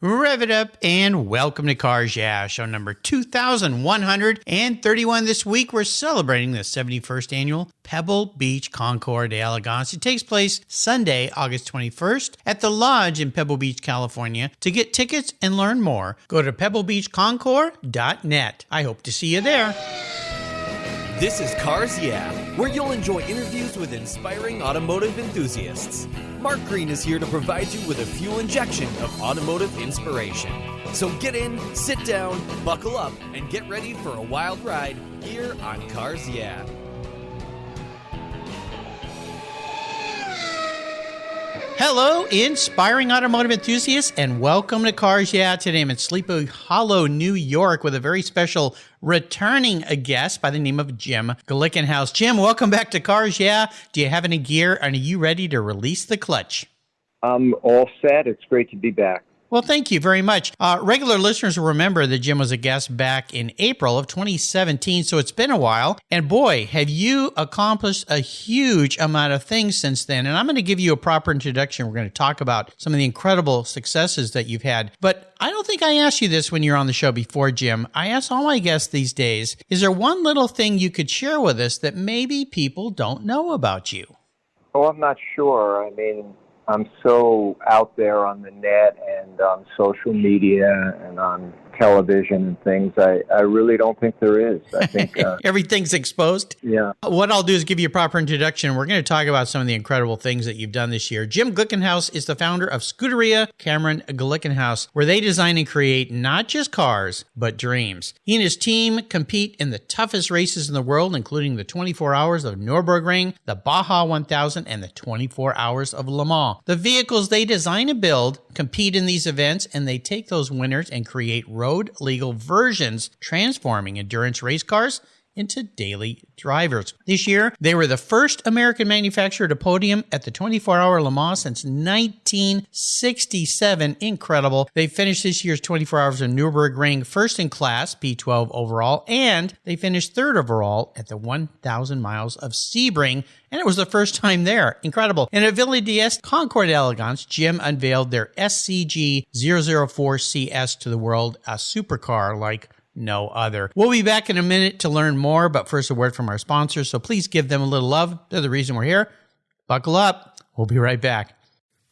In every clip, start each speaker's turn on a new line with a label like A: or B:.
A: Rev it up and welcome to Cars Yeah, show number 2131. This week we're celebrating the 71st annual Pebble Beach Concours d'Elegance. It takes place Sunday, August 21st at the Lodge in Pebble Beach, California. To get tickets and learn more, go to pebblebeachconcours.net. I hope to see you there.
B: This is Cars Yeah, where you'll enjoy interviews with inspiring automotive enthusiasts. Mark Green is here to provide you with a fuel injection of automotive inspiration. So get in, sit down, buckle up, and get ready for a wild ride here on Cars Yeah.
A: Hello, inspiring automotive enthusiasts, and welcome to Cars Yeah. Today I'm in Sleepy Hollow, New York, with a very special returning guest by the name of Jim Glickenhaus. Jim, welcome back to Cars Yeah. Do you have any gear, and are you ready to release the clutch?
C: I'm all set. It's great to be back.
A: Well, thank you very much. Regular listeners will remember that Jim was a guest back in April of 2017, so it's been a while. And boy, have you accomplished a huge amount of things since then. And I'm going to give you a proper introduction. We're going to talk about some of the incredible successes that you've had. But I don't think I asked you this when you were on the show before, Jim. I ask all my guests these days, is there one little thing you could share with us that maybe people don't know about you?
C: Oh, I'm not sure. I mean, I'm so out there on the net and on social media and on television and things. I really don't think there is. I think
A: everything's exposed.
C: Yeah.
A: What I'll do is give you a proper introduction. We're going to talk about some of the incredible things that you've done this year. Jim Glickenhaus is the founder of Scuderia Cameron Glickenhaus, where they design and create not just cars, but dreams. He and his team compete in the toughest races in the world, including the 24 Hours of Nürburgring, the Baja 1000, and the 24 Hours of Le Mans. The vehicles they design and build compete in these events, and they take those winners and create road-legal versions, transforming endurance race cars into daily drivers. This year, they were the first American manufacturer to podium at the 24-hour Le Mans since 1967. Incredible. They finished this year's 24 Hours of Nürburgring first in class, P12 overall, and they finished third overall at the 1,000 miles of Sebring, and it was the first time there. Incredible. And at Ville d'Est Concours d'Elegance, Jim unveiled their SCG 004CS to the world, a supercar like no other. We'll be back in a minute to learn more, but first a word from our sponsors, so please give them a little love. They're the reason we're here. Buckle up. We'll be right back.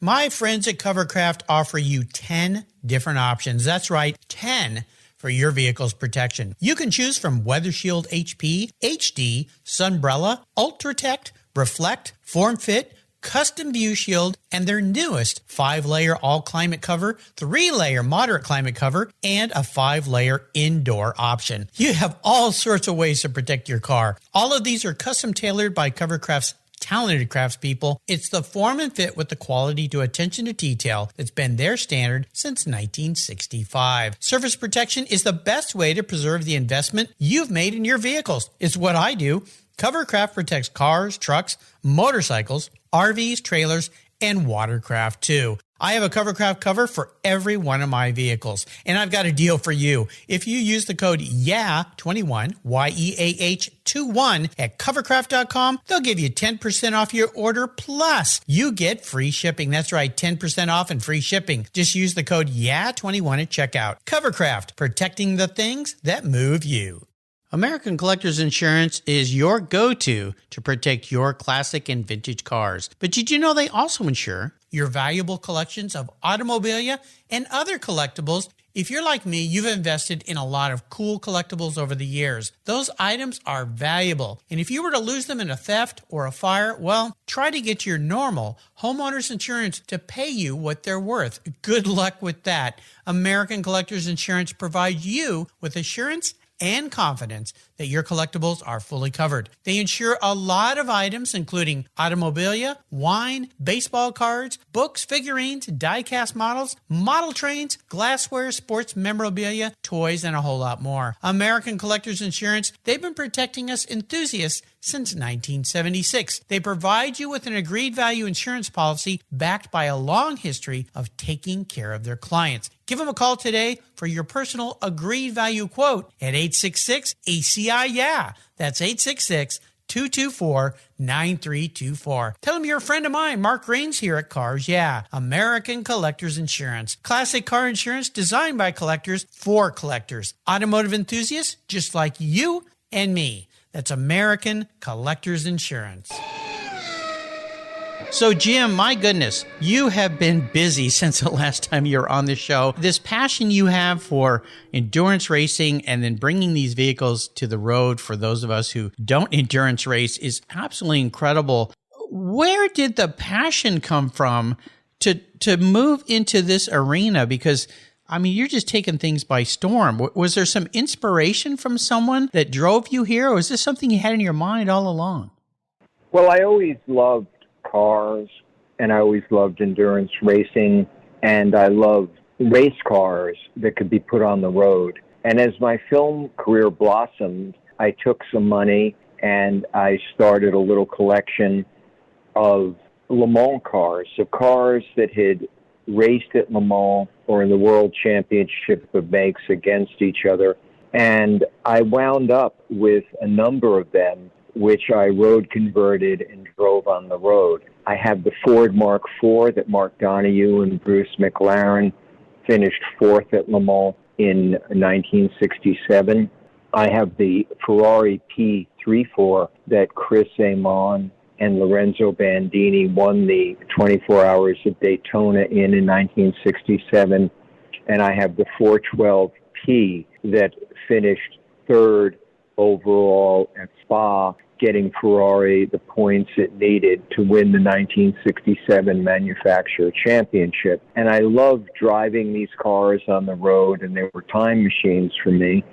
A: My friends at Covercraft offer you 10 different options. That's right, 10 for your vehicle's protection. You can choose from Weather Shield HP, HD, Sunbrella, Ultratect, Reflect, Form Fit, Custom View Shield, and their newest 5-layer all-climate cover, 3-layer moderate climate cover, and a 5-layer indoor option. You have all sorts of ways to protect your car. All of these are custom tailored by Covercraft's talented craftspeople. It's the form and fit with the quality to attention to detail that's been their standard since 1965. Surface protection is the best way to preserve the investment you've made in your vehicles. It's what I do. Covercraft protects cars, trucks, motorcycles, RVs, trailers, and watercraft too. I have a Covercraft cover for every one of my vehicles, and I've got a deal for you. If you use the code YEAH21, YEAH21 at covercraft.com, they'll give you 10% off your order, plus you get free shipping. That's right, 10% off and free shipping. Just use the code YEAH21 at checkout. Covercraft, protecting the things that move you. American Collectors Insurance is your go-to to protect your classic and vintage cars. But did you know they also insure your valuable collections of automobilia and other collectibles? If you're like me, you've invested in a lot of cool collectibles over the years. Those items are valuable. And if you were to lose them in a theft or a fire, well, try to get your normal homeowner's insurance to pay you what they're worth. Good luck with that. American Collectors Insurance provides you with assurance and confidence that your collectibles are fully covered. They insure a lot of items, including automobilia, wine, baseball cards, books, figurines, die-cast models, model trains, glassware, sports memorabilia, toys, and a whole lot more. American Collectors Insurance, they've been protecting us enthusiasts since 1976. They provide you with an agreed value insurance policy backed by a long history of taking care of their clients. Give them a call today for your personal agreed value quote at 866-ACI-YEAH. That's 866 888-224-9324. Tell them you're a friend of mine, Mark Rains here at Cars Yeah, American Collectors Insurance. Classic car insurance designed by collectors for collectors. Automotive enthusiasts just like you and me. That's American Collectors Insurance. So, Jim, my goodness, you have been busy since the last time you were on the show. This passion you have for endurance racing and then bringing these vehicles to the road for those of us who don't endurance race is absolutely incredible. Where did the passion come from to move into this arena? Because, I mean, you're just taking things by storm. Was there some inspiration from someone that drove you here, or was this something you had in your mind all along?
C: Well, I always loved cars, and I always loved endurance racing, and I loved race cars that could be put on the road. And as my film career blossomed, I took some money and I started a little collection of Le Mans cars, so cars that had raced at Le Mans or in the World Championship of Makes against each other. And I wound up with a number of them, which I road converted and drove on the road. I have the Ford Mark IV that Mark Donohue and Bruce McLaren finished fourth at Le Mans in 1967. I have the Ferrari P34 that Chris Amon and Lorenzo Bandini won the 24 Hours of Daytona in 1967. And I have the 412P that finished third overall at Spa, getting Ferrari the points it needed to win the 1967 Manufacturer Championship. And I loved driving these cars on the road, and they were time machines for me.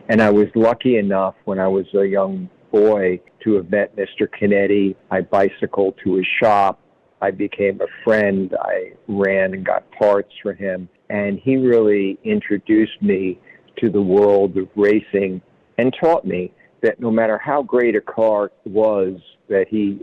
C: And I was lucky enough when I was a young boy to have met Mr. Canetti. I bicycled to his shop. I became a friend. I ran and got parts for him. And he really introduced me to the world of racing and taught me that no matter how great a car was that he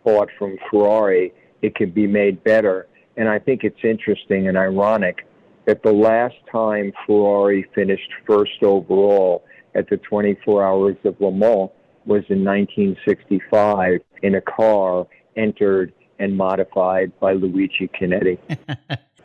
C: bought from Ferrari, it could be made better. And I think it's interesting and ironic that the last time Ferrari finished first overall at the 24 Hours of Le Mans was in 1965 in a car entered and modified by Luigi Canetti.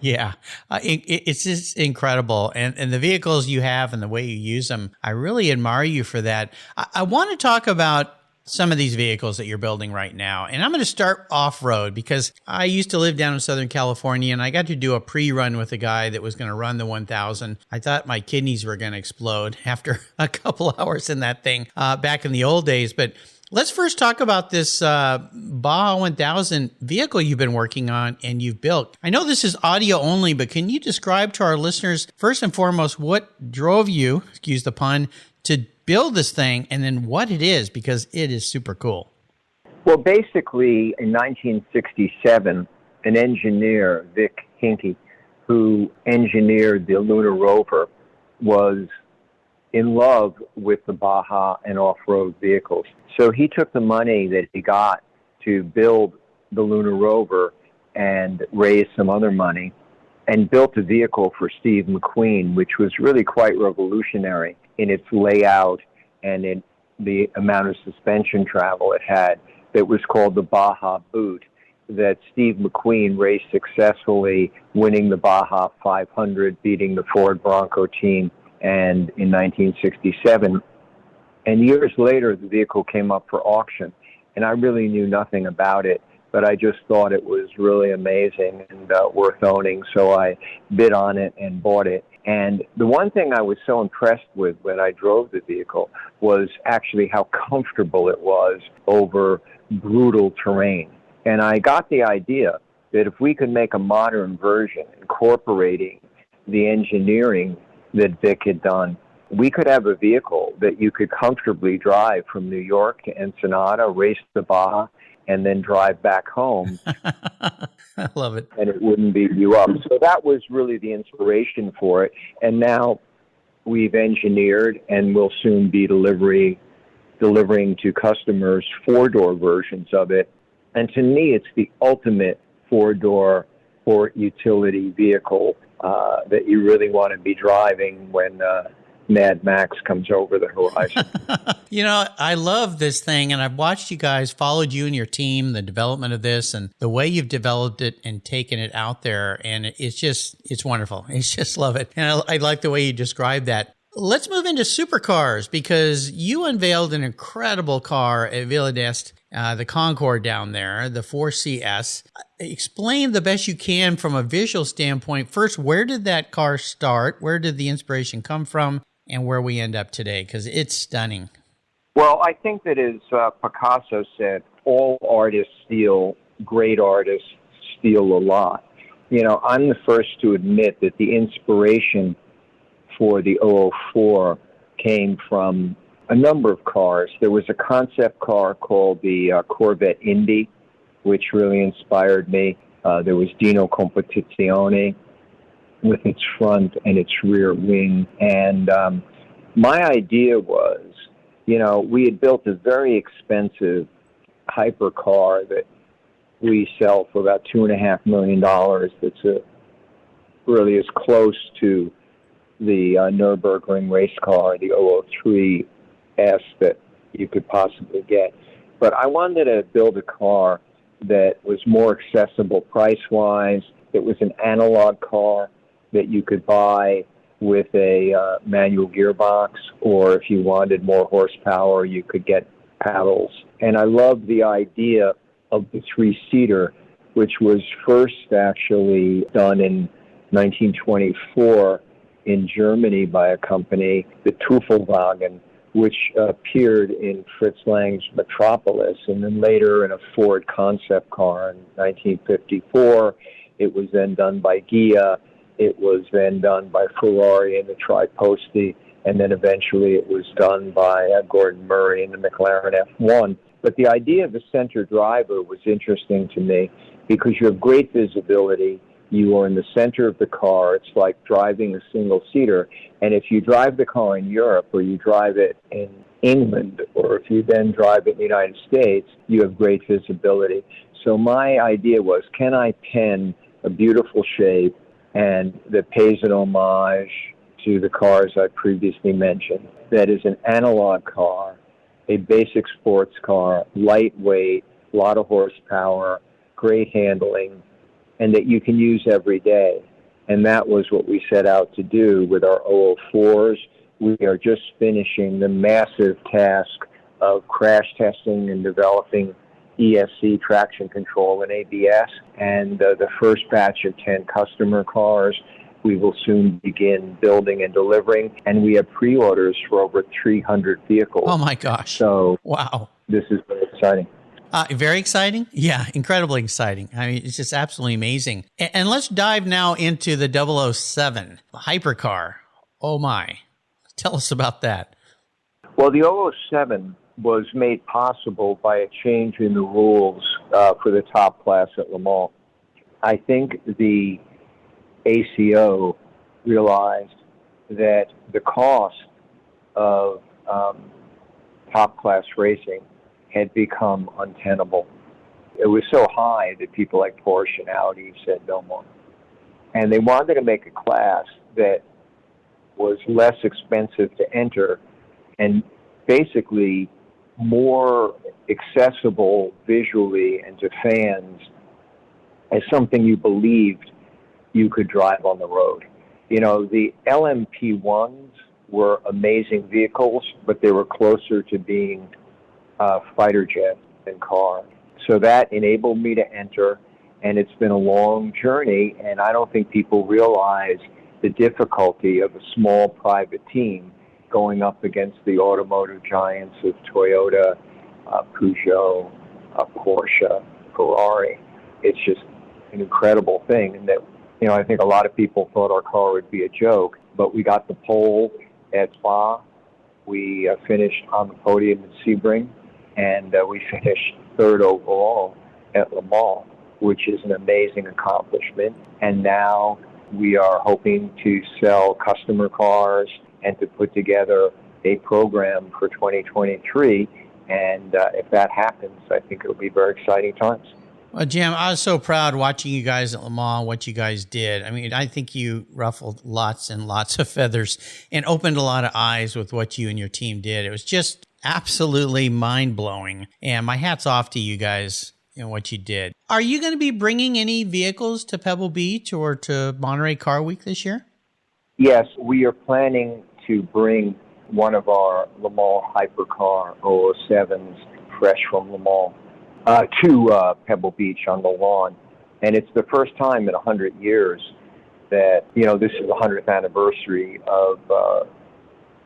A: Yeah, it's just incredible. And the vehicles you have and the way you use them, I really admire you for that. I want to talk about some of these vehicles that you're building right now. And I'm going to start off-road because I used to live down in Southern California, and I got to do a pre-run with a guy that was going to run the 1000. I thought my kidneys were going to explode after a couple hours in that thing back in the old days. But let's first talk about this Baja 1000 vehicle you've been working on and you've built. I know this is audio only, but can you describe to our listeners, first and foremost, what drove you, excuse the pun, to build this thing, and then what it is, because it is super cool.
C: Well, basically, in 1967, an engineer, Vic Hinkey, who engineered the lunar rover, was in love with the Baja and off-road vehicles. So he took the money that he got to build the lunar rover and raise some other money and built a vehicle for Steve McQueen, which was really quite revolutionary in its layout and in the amount of suspension travel it had, that was called the Baja Boot, that Steve McQueen raced successfully, winning the Baja 500, beating the Ford Bronco team, and in 1967. And years later, the vehicle came up for auction, and I really knew nothing about it, but I just thought it was really amazing and worth owning, so I bid on it and bought it. And the one thing I was so impressed with when I drove the vehicle was actually how comfortable it was over brutal terrain. And I got the idea that if we could make a modern version incorporating the engineering that Vic had done, we could have a vehicle that you could comfortably drive from New York to Ensenada, race the Baja, and then drive back home.
A: I love it.
C: And it wouldn't beat you up. So that was really the inspiration for it. And now we've engineered and will soon be delivering to customers four-door versions of it. And to me, it's the ultimate four-door sport utility vehicle that you really want to be driving when Mad Max comes over the horizon.
A: I love this thing, and I've watched you guys, followed you and your team, the development of this, and the way you've developed it and taken it out there, and it's wonderful. It's just love it. And I like the way you described that. Let's move into supercars, because you unveiled an incredible car at Villa d'Est, the Concours down there, the 4CS. Explain the best you can from a visual standpoint. First, where did that car start? Where did the inspiration come from? And where we end up today, because it's stunning.
C: Well, I think that as Picasso said, all artists steal, great artists steal a lot. I'm the first to admit that the inspiration for the 004 came from a number of cars. There was a concept car called the Corvette Indy, which really inspired me. There was Dino Competizione with its front and its rear wing. And my idea was, we had built a very expensive hypercar that we sell for about $2.5 million. That's really as close to the Nürburgring race car, the 003S, that you could possibly get. But I wanted to build a car that was more accessible price-wise. It was an analog car that you could buy with a manual gearbox, or if you wanted more horsepower, you could get paddles. And I loved the idea of the three-seater, which was first actually done in 1924 in Germany by a company, the Teufelwagen, which appeared in Fritz Lang's Metropolis, and then later in a Ford concept car in 1954. It was then done by Ghia. It was then done by Ferrari in the Triposti, and then eventually it was done by Gordon Murray in the McLaren F1. But the idea of the center driver was interesting to me because you have great visibility. You are in the center of the car. It's like driving a single-seater. And if you drive the car in Europe, or you drive it in England, or if you then drive it in the United States, you have great visibility. So my idea was, can I pen a beautiful shape and that pays an homage to the cars I previously mentioned, that is an analog car, a basic sports car, lightweight, a lot of horsepower, great handling, and that you can use every day. And that was what we set out to do with our 004s. We are just finishing the massive task of crash testing and developing ESC traction control and ABS. And the first batch of 10 customer cars we will soon begin building and delivering. And we have pre-orders for over 300 vehicles.
A: Oh, my gosh.
C: So
A: wow,
C: this is very exciting.
A: Very exciting. Yeah, incredibly exciting. I mean, it's just absolutely amazing. And let's dive now into the 007, the hypercar. Oh, my. Tell us about that.
C: Well, the 007 was made possible by a change in the rules for the top class at Le Mans. I think the ACO realized that the cost of top class racing had become untenable. It was so high that people like Porsche and Audi said no more. And they wanted to make a class that was less expensive to enter and basically more accessible visually and to fans as something you believed you could drive on the road. The LMP1s were amazing vehicles, but they were closer to being fighter jet and car. So that enabled me to enter, and it's been a long journey, and I don't think people realize the difficulty of a small private team going up against the automotive giants of Toyota, Peugeot, Porsche, Ferrari. It's just an incredible thing, and that, I think a lot of people thought our car would be a joke, but we got the pole at Spa. We finished on the podium at Sebring, and we finished third overall at Le Mans, which is an amazing accomplishment. And now we are hoping to sell customer cars and to put together a program for 2023. And if that happens, I think it'll be very exciting times.
A: Well, Jim, I was so proud watching you guys at Le Mans, what you guys did. I mean, I think you ruffled lots and lots of feathers and opened a lot of eyes with what you and your team did. It was just absolutely mind-blowing. And my hat's off to you guys and what you did. Are you going to be bringing any vehicles to Pebble Beach or to Monterey Car Week this year?
C: Yes, we are planning to bring one of our Le Mans Hypercar 007s fresh from Le Mans to Pebble Beach on the lawn. And it's the first time in 100 years that, this is the 100th anniversary of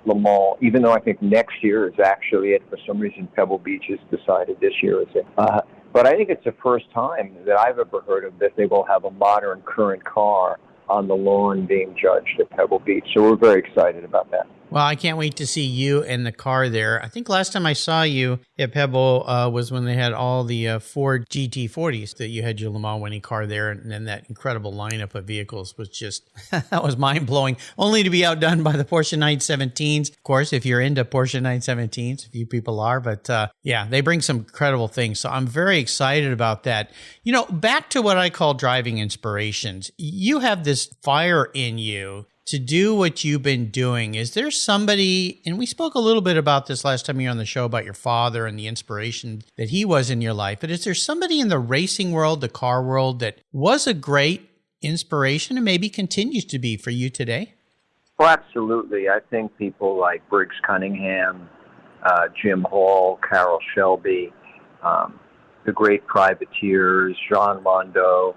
C: Le Mans, even though I think next year is actually it. For some reason, Pebble Beach has decided this year is it. But I think it's the first time that I've ever heard of that they will have a modern current car on the lawn being judged at Pebble Beach. So we're very excited about that.
A: Well, I can't wait to see you and the car there. I think last time I saw you at Pebble was when they had all the Ford GT40s that you had your Le Mans winning car there. And then that incredible lineup of vehicles was just, that was mind-blowing, only to be outdone by the Porsche 917s. Of course, if you're into Porsche 917s, a few people are, but yeah, they bring some incredible things. So I'm very excited about that. Back to what I call driving inspirations. You have this fire in you to do what you've been doing. Is there somebody, and we spoke a little bit about this last time you were on the show about your father and the inspiration that he was in your life, but is there somebody in the racing world, the car world, that was a great inspiration and maybe continues to be for you today?
C: Well, absolutely. I think people like Briggs Cunningham, Jim Hall, Carroll Shelby, the great privateers, Jean Mondo,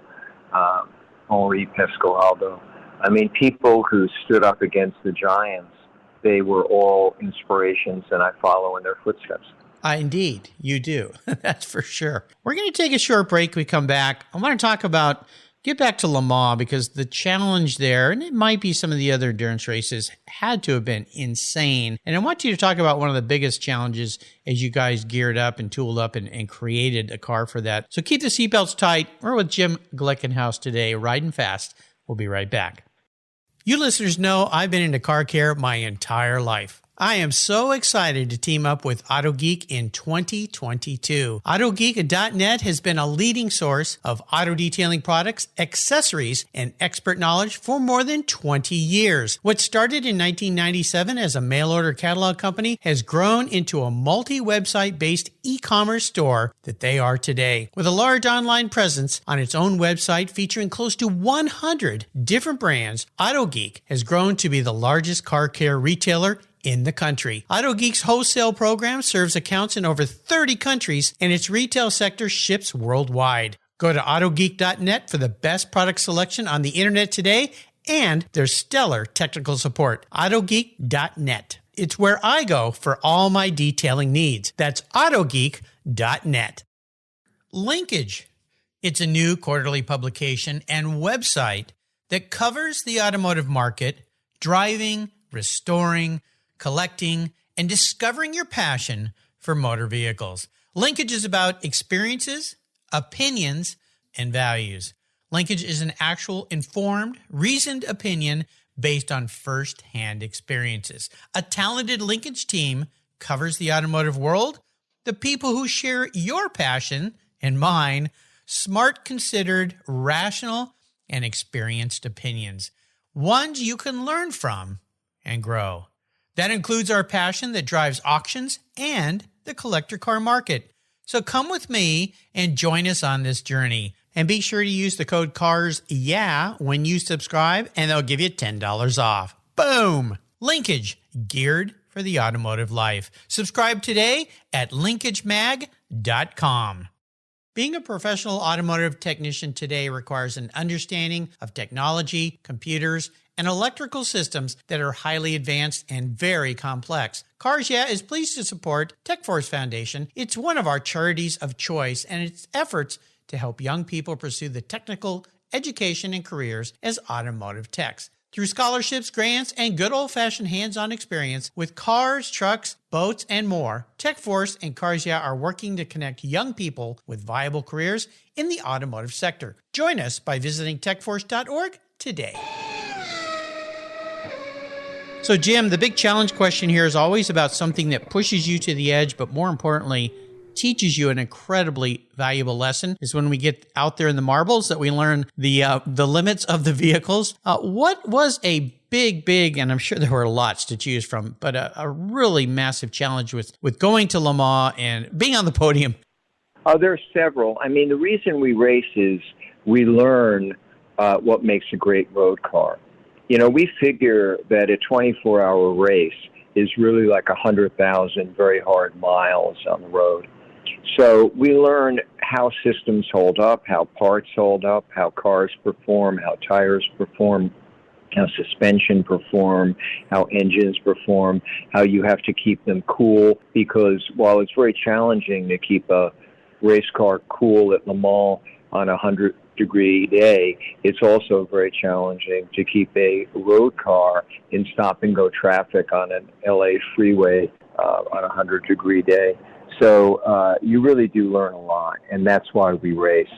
C: Henri Pescoaldo. I mean, people who stood up against the giants, they were all inspirations, and I follow in their footsteps.
A: Indeed, you do. That's for sure. We're going to take a short break. We come back. I want to talk about, get back to Le Mans, because the challenge there, and it might be some of the other endurance races, had to have been insane. And I want you to talk about one of the biggest challenges as you guys geared up and tooled up and created a car for that. So keep the seatbelts tight. We're with Jim Glickenhaus today, riding fast. We'll be right back. You listeners know I've been into car care my entire life. I am so excited to team up with AutoGeek in 2022. AutoGeek.net has been a leading source of auto detailing products, accessories, and expert knowledge for more than 20 years. What started in 1997 as a mail-order catalog company has grown into a multi-website based e-commerce store that they are today. With a large online presence on its own website featuring close to 100 different brands, AutoGeek has grown to be the largest car care retailer in the country. AutoGeek's wholesale program serves accounts in over 30 countries, and its retail sector ships worldwide. Go to AutoGeek.net for the best product selection on the internet today and their stellar technical support. AutoGeek.net. It's where I go for all my detailing needs. That's AutoGeek.net. Linkage. It's a new quarterly publication and website that covers the automotive market, driving, restoring, collecting, and discovering your passion for motor vehicles. Linkage is about experiences, opinions, and values. Linkage is an actual informed, reasoned opinion based on first-hand experiences. A talented Linkage team covers the automotive world, the people who share your passion and mine, smart, considered, rational, and experienced opinions, ones you can learn from and grow. That includes our passion that drives auctions and the collector car market. So come with me and join us on this journey. And be sure to use the code CARSYEAH when you subscribe, and they'll give you $10 off. Boom! Linkage, geared for the automotive life. Subscribe today at linkagemag.com. Being a professional automotive technician today requires an understanding of technology, computers, and electrical systems that are highly advanced and very complex. Karzia is pleased to support TechForce Foundation. It's one of our charities of choice, and its efforts to help young people pursue the technical education and careers as automotive techs. Through scholarships, grants, and good old-fashioned hands-on experience with cars, trucks, boats, and more, TechForce and Karzia are working to connect young people with viable careers in the automotive sector. Join us by visiting techforce.org today. So, Jim, the big challenge question here is always about something that pushes you to the edge, but more importantly, teaches you an incredibly valuable lesson is when we get out there in the marbles that we learn the limits of the vehicles. What was a big, and I'm sure there were lots to choose from, but a really massive challenge with going to Le Mans and being on the podium?
C: There are several. I mean, the reason we race is we learn what makes a great road car. You know, we figure that a 24-hour race is really like 100,000 very hard miles on the road. So we learn how systems hold up, how parts hold up, how cars perform, how tires perform, how suspension perform, how engines perform, how you have to keep them cool. Because while it's very challenging to keep a race car cool at Le Mans on a 100-degree day, it's also very challenging to keep a road car in stop-and-go traffic on an LA freeway on a 100-degree day. So you really do learn a lot, and that's why we race.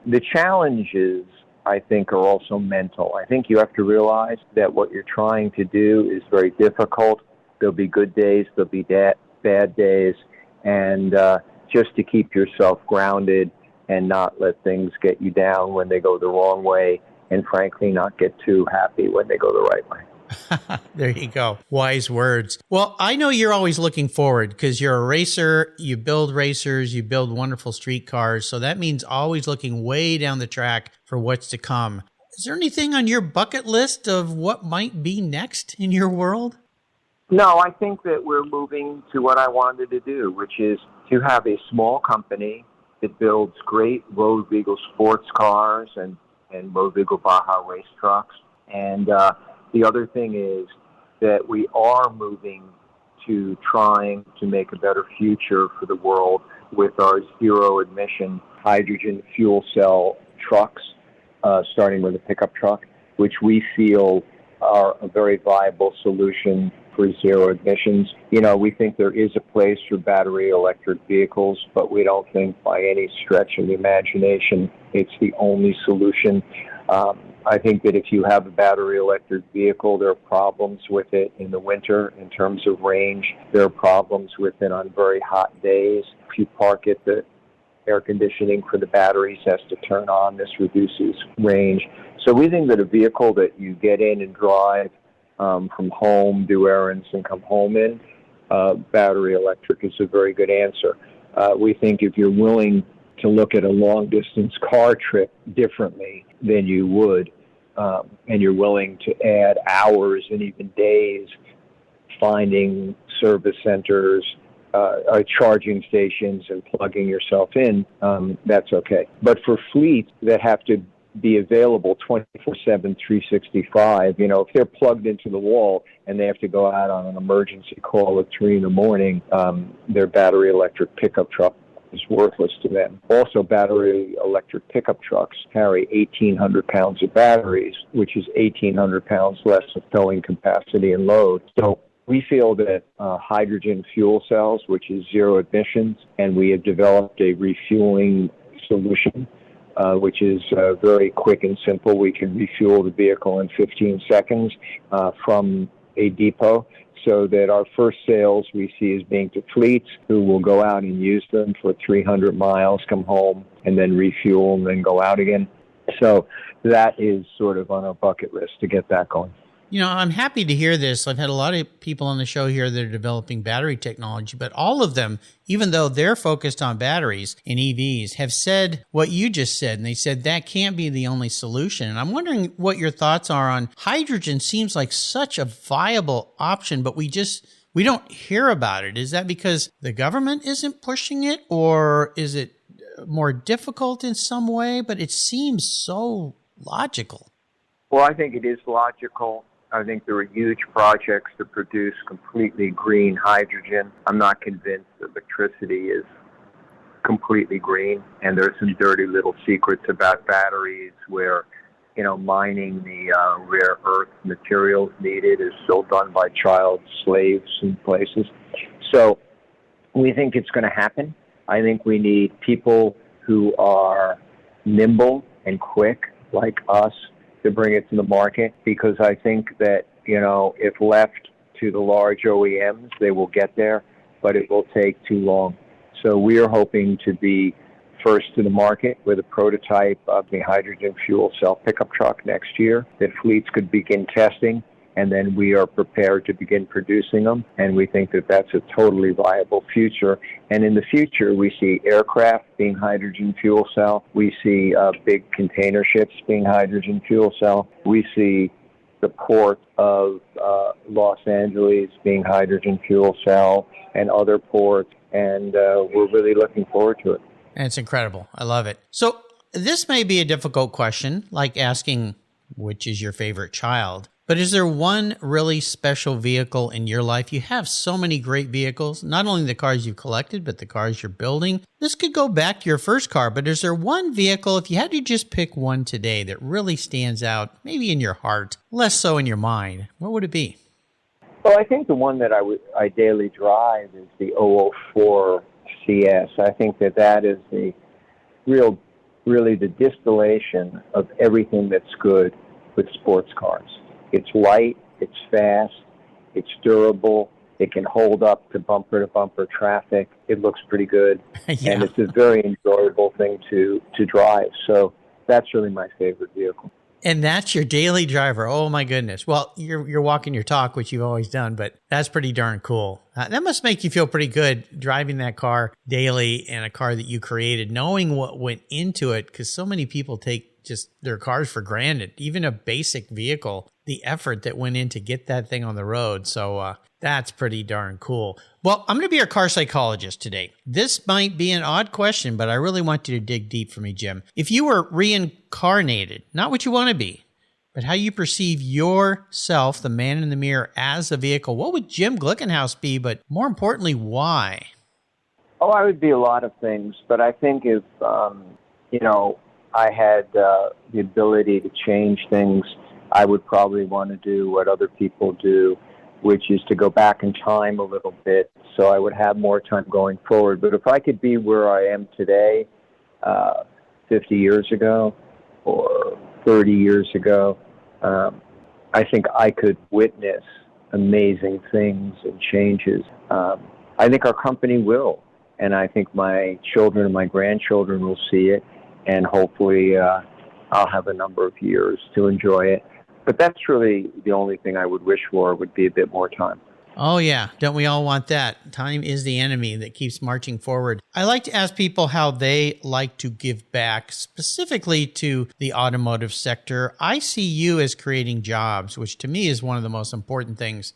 C: The challenges, I think, are also mental. I think you have to realize that what you're trying to do is very difficult. There'll be good days, there'll be bad days, and just to keep yourself grounded and not let things get you down when they go the wrong way, and frankly, not get too happy when they go the right way.
A: There you go. Wise words. Well, I know you're always looking forward because you're a racer, you build racers, you build wonderful street cars. So that means always looking way down the track for what's to come. Is there anything on your bucket list of what might be next in your world?
C: No, I think that we're moving to what I wanted to do, which is to have a small company that builds great road legal sports cars and road legal Baja race trucks. And the other thing is that we are moving to trying to make a better future for the world with our zero-emission hydrogen fuel cell trucks, starting with a pickup truck, which we feel are a very viable solution for zero emissions. You know, we think there is a place for battery electric vehicles, but we don't think by any stretch of the imagination it's the only solution. I think that if you have a battery electric vehicle, there are problems with it in the winter in terms of range. There are problems with it on very hot days. If you park it, the air conditioning for the batteries has to turn on. This reduces range. So we think that a vehicle that you get in and drive from home, do errands, and come home in, battery electric is a very good answer. We think if you're willing to look at a long-distance car trip differently than you would, and you're willing to add hours and even days finding service centers, charging stations, and plugging yourself in, that's okay. But for fleets that have to be available 24/7, 365, you know, if they're plugged into the wall and they have to go out on an emergency call at 3 a.m, their battery electric pickup truck is worthless to them. Also, battery electric pickup trucks carry 1,800 pounds of batteries, which is 1,800 pounds less of towing capacity and load. So we feel that hydrogen fuel cells, which is zero emissions, and we have developed a refueling solution, which is very quick and simple. We can refuel the vehicle in 15 seconds from a depot, so that our first sales we see as being to fleets who will go out and use them for 300 miles, come home, and then refuel and then go out again. So that is sort of on our bucket list to get that going.
A: You know, I'm happy to hear this. I've had a lot of people on the show here that are developing battery technology, but all of them, even though they're focused on batteries and EVs, have said what you just said, and they said that can't be the only solution. And I'm wondering what your thoughts are on hydrogen. Seems like such a viable option, but we don't hear about it. Is that because the government isn't pushing it, or is it more difficult in some way? But it seems so logical.
C: Well, I think it is logical. I think there are huge projects to produce completely green hydrogen. I'm not convinced that electricity is completely green, and there's some dirty little secrets about batteries where, you know, mining the rare earth materials needed is still done by child slaves in places. So we think it's going to happen. I think we need people who are nimble and quick like us to bring it to the market, because I think that, you know, if left to the large OEMs, they will get there, but it will take too long. So we are hoping to be first to the market with a prototype of the hydrogen fuel cell pickup truck next year that fleets could begin testing, and then we are prepared to begin producing them, and we think that that's a totally viable future. And in the future, we see aircraft being hydrogen fuel cell. We see big container ships being hydrogen fuel cell. We see the port of Los Angeles being hydrogen fuel cell and other ports, and we're really looking forward to it.
A: And it's incredible. I love it. So this may be a difficult question, like asking which is your favorite child. But is there one really special vehicle in your life? You have so many great vehicles, not only the cars you've collected, but the cars you're building. This could go back to your first car, but is there one vehicle, if you had to just pick one today, that really stands out, maybe in your heart, less so in your mind? What would it be?
C: Well, I think the one that I daily drive is the 004 CS. I think that is the really the distillation of everything that's good with sports cars. It's light, it's fast, it's durable, it can hold up to bumper traffic, it looks pretty good,
A: Yeah.
C: And it's a very enjoyable thing to drive. So that's really my favorite vehicle.
A: And that's your daily driver. Oh my goodness. Well, you're walking your talk, which you've always done, but that's pretty darn cool. That must make you feel pretty good driving that car daily, in a car that you created, knowing what went into it, because so many people take just their cars for granted, even a basic vehicle, the effort that went in to get that thing on the road. So that's pretty darn cool. Well, I'm going to be your car psychologist today. This might be an odd question, but I really want you to dig deep for me, Jim. If you were reincarnated, not what you want to be, but how you perceive yourself, the man in the mirror, as a vehicle, what would Jim Glickenhaus be, but more importantly, why?
C: Oh, I would be a lot of things, but I think if, I had the ability to change things, I would probably want to do what other people do, which is to go back in time a little bit, so I would have more time going forward. But if I could be where I am today, 50 years ago or 30 years ago, I think I could witness amazing things and changes. I think our company will, and I think my children and my grandchildren will see it, and hopefully I'll have a number of years to enjoy it. But that's really the only thing I would wish for, would be a bit more time.
A: Oh, yeah. Don't we all want that? Time is the enemy that keeps marching forward. I like to ask people how they like to give back, specifically to the automotive sector. I see you as creating jobs, which to me is one of the most important things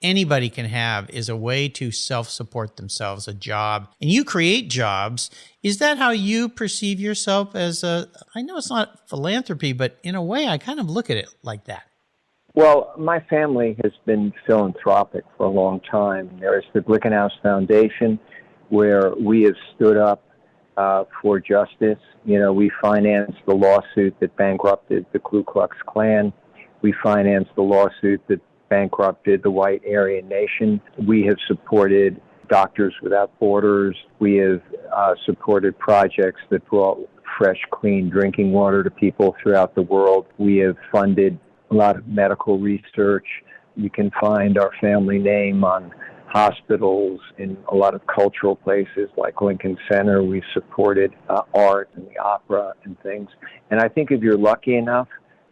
A: anybody can have, is a way to self-support themselves, a job. And you create jobs. Is that how you perceive yourself as I know it's not philanthropy, but in a way I kind of look at it like that.
C: Well, my family has been philanthropic for a long time. There's the Glickenaus Foundation, where we have stood up for justice. We financed the lawsuit that bankrupted the Ku Klux Klan. We financed the lawsuit that bankrupted the white Aryan nation. We have supported Doctors Without Borders. We have supported projects that brought fresh, clean drinking water to people throughout the world. We have funded a lot of medical research. You can find our family name on hospitals in a lot of cultural places like Lincoln Center. We've supported art and the opera and things. And I think if you're lucky enough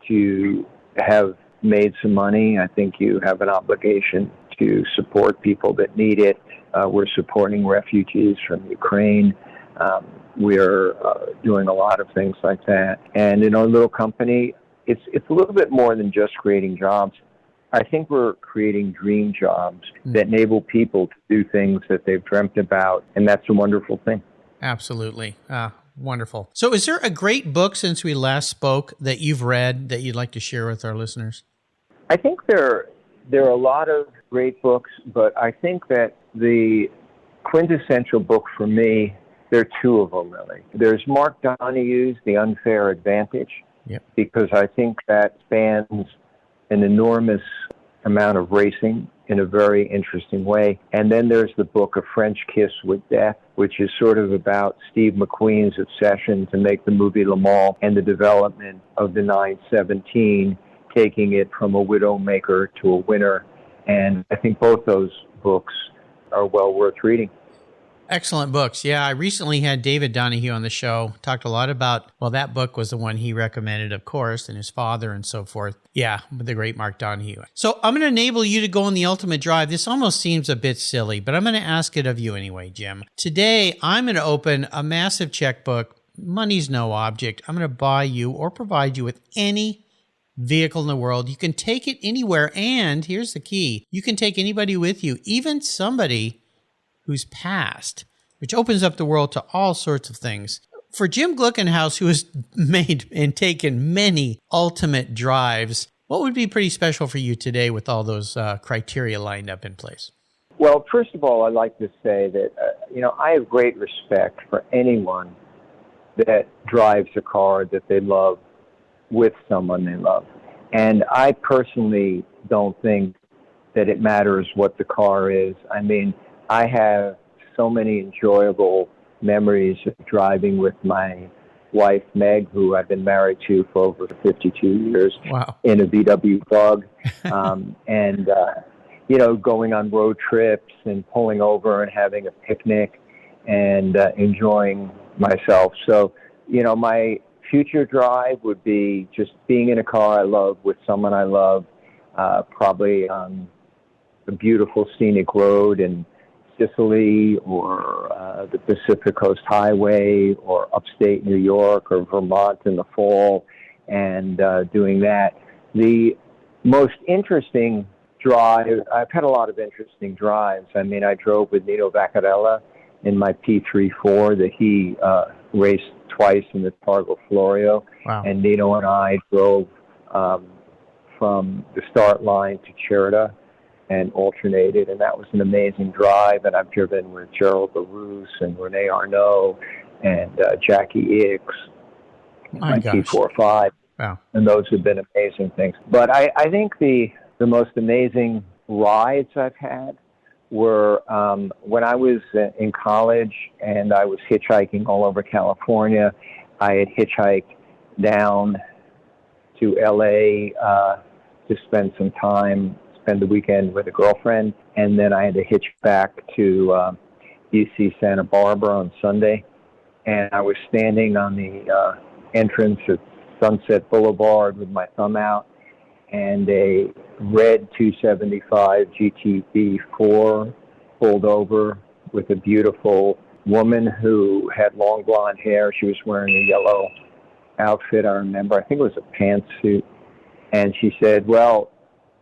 C: to have made some money, I think you have an obligation to support people that need it. We're supporting refugees from Ukraine. We're doing a lot of things like that. And in our little company, it's a little bit more than just creating jobs. I think we're creating dream jobs that enable people to do things that they've dreamt about, and that's a wonderful thing.
A: Absolutely. Wonderful. So is there a great book since we last spoke that you've read that you'd like to share with our listeners?
C: I think there are a lot of great books, but I think that the quintessential book for me, there are two of them really. There's Mark Donohue's The Unfair Advantage, because I think that spans an enormous amount of racing in a very interesting way. And then there's the book A French Kiss with Death, which is sort of about Steve McQueen's obsession to make the movie Le Mans and the development of the 917, taking it from a widowmaker to a winner. And I think both those books are well worth reading.
A: Excellent books. Yeah, I recently had David Donahue on the show. Talked a lot about, well, that book was the one he recommended, of course, and his father and so forth. Yeah, the great Mark Donahue. So I'm going to enable you to go on the ultimate drive. This almost seems a bit silly, but I'm going to ask it of you anyway, Jim. Today, I'm going to open a massive checkbook. Money's no object. I'm going to buy you or provide you with any vehicle in the world. You can take it anywhere, and here's the key. You can take anybody with you, even somebody who's passed, which opens up the world to all sorts of things. For Jim Glickenhaus, who has made and taken many ultimate drives, what would be pretty special for you today with all those criteria lined up in place?
C: Well, first of all, I'd like to say that, I have great respect for anyone that drives a car that they love with someone they love. And I personally don't think that it matters what the car is. I mean, I have so many enjoyable memories of driving with my wife, Meg, who I've been married to for over 52 years,
A: wow,
C: in a VW Bug, going on road trips and pulling over and having a picnic and enjoying myself. So, my future drive would be just being in a car I love with someone I love, probably on a beautiful scenic road in Sicily or the Pacific Coast Highway or upstate New York or Vermont in the fall, and doing that. The most interesting drive, I've had a lot of interesting drives. I mean, I drove with Nino Vaccarella in my P34 that he raced twice in the Targa Florio.
A: Wow.
C: And Nino and I drove from the start line to Cerda and alternated, and that was an amazing drive. And I've driven with Gerald LaRousse and Rene Arnaud and Jackie Ickx, my T45.
A: Wow.
C: And those have been amazing things. But I think the most amazing rides I've had were when I was in college and I was hitchhiking all over California. I had hitchhiked down to L.A. To spend the weekend with a girlfriend, and then I had to hitch back to UC Santa Barbara on Sunday. And I was standing on the entrance at Sunset Boulevard with my thumb out, and a red 275 GTB4 pulled over with a beautiful woman who had long blonde hair. She was wearing a yellow outfit, I remember. I think it was a pantsuit. And she said, well,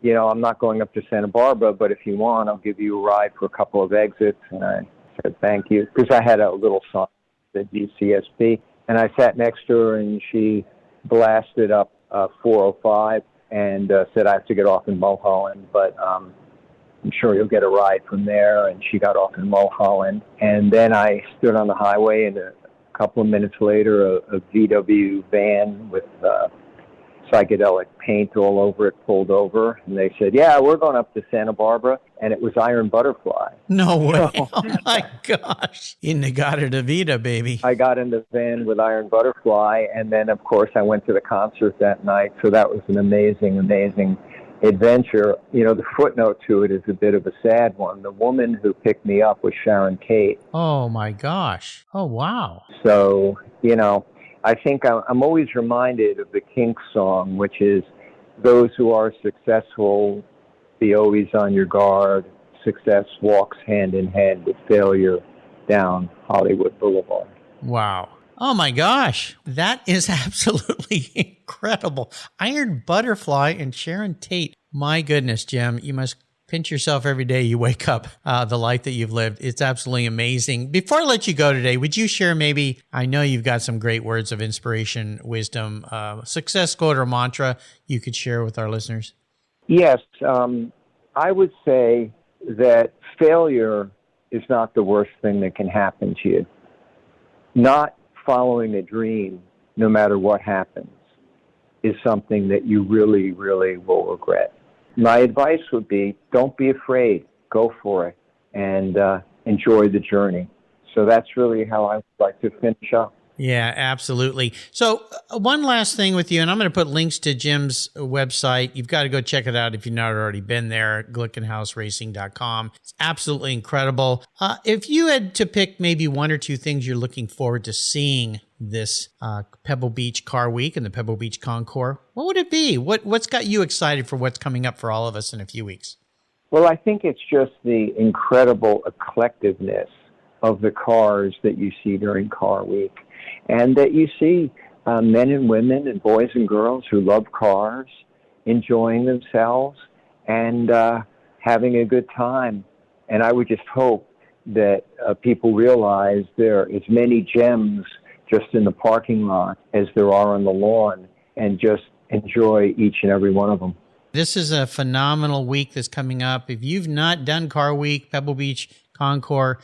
C: I'm not going up to Santa Barbara, but if you want, I'll give you a ride for a couple of exits. And I said, thank you, because I had a little sign that UCSP. And I sat next to her, and she blasted up 405 and said, I have to get off in Mulholland, but I'm sure you'll get a ride from there. And she got off in Mulholland. And then I stood on the highway, and a couple of minutes later, a VW van with psychedelic paint all over it pulled over. And they said, yeah, we're going up to Santa Barbara. And it was Iron Butterfly.
A: No way. Oh, my gosh. Inagata Vida, baby.
C: I got in the van with Iron Butterfly. And then, of course, I went to the concert that night. So that was an amazing, amazing adventure. The footnote to it is a bit of a sad one. The woman who picked me up was Sharon Tate.
A: Oh, my gosh. Oh, wow.
C: So, I think I'm always reminded of the Kinks song, which is, those who are successful, be always on your guard. Success walks hand in hand with failure down Hollywood Boulevard.
A: Wow. Oh, my gosh. That is absolutely incredible. Iron Butterfly and Sharon Tate. My goodness, Jim, you must pinch yourself every day you wake up, the life that you've lived. It's absolutely amazing. Before I let you go today, would you share maybe, I know you've got some great words of inspiration, wisdom, success quote or mantra you could share with our listeners?
C: Yes. I would say that failure is not the worst thing that can happen to you. Not following a dream, no matter what happens, is something that you really, really will regret. My advice would be, don't be afraid. Go for it and enjoy the journey. So that's really how I would like to finish up.
A: Yeah, absolutely. So one last thing with you, and I'm going to put links to Jim's website. You've got to go check it out if you've not already been there, glickenhausracing.com. It's absolutely incredible. If you had to pick maybe one or two things you're looking forward to seeing this Pebble Beach Car Week and the Pebble Beach Concours, what would it be? What's got you excited for what's coming up for all of us in a few weeks?
C: Well, I think it's just the incredible eclecticness of the cars that you see during Car Week, and that you see men and women and boys and girls who love cars enjoying themselves and having a good time. And I would just hope that people realize there are as many gems just in the parking lot as there are on the lawn, and just enjoy each and every one of them.
A: This is a phenomenal week that's coming up. If you've not done Car Week, Pebble Beach Concours,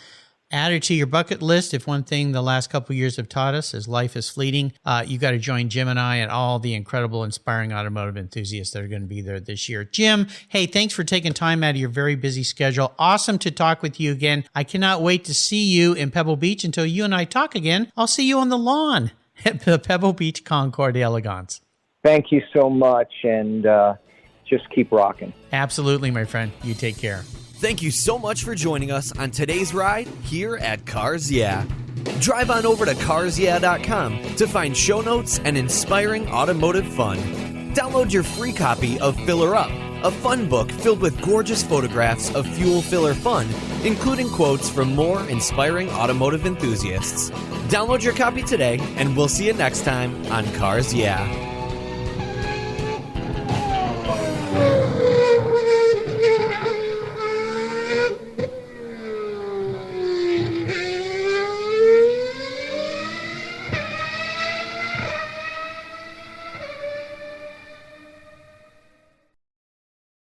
A: add it to your bucket list. If one thing the last couple of years have taught us is life is fleeting, you got to join Jim and I and all the incredible, inspiring automotive enthusiasts that are going to be there this year. Jim, hey, thanks for taking time out of your very busy schedule. Awesome to talk with you again. I cannot wait to see you in Pebble Beach. Until you and I talk again, I'll see you on the lawn at the Pebble Beach Concours d'Elegance.
C: Thank you so much, and just keep rocking.
A: Absolutely, my friend. You take care.
B: Thank you so much for joining us on today's ride here at Karzia. Drive on over to Karzia.com to find show notes and inspiring automotive fun. Download your free copy of Filler Up, a fun book filled with gorgeous photographs of fuel filler fun, including quotes from more inspiring automotive enthusiasts. Download your copy today, and we'll see you next time on Karzia.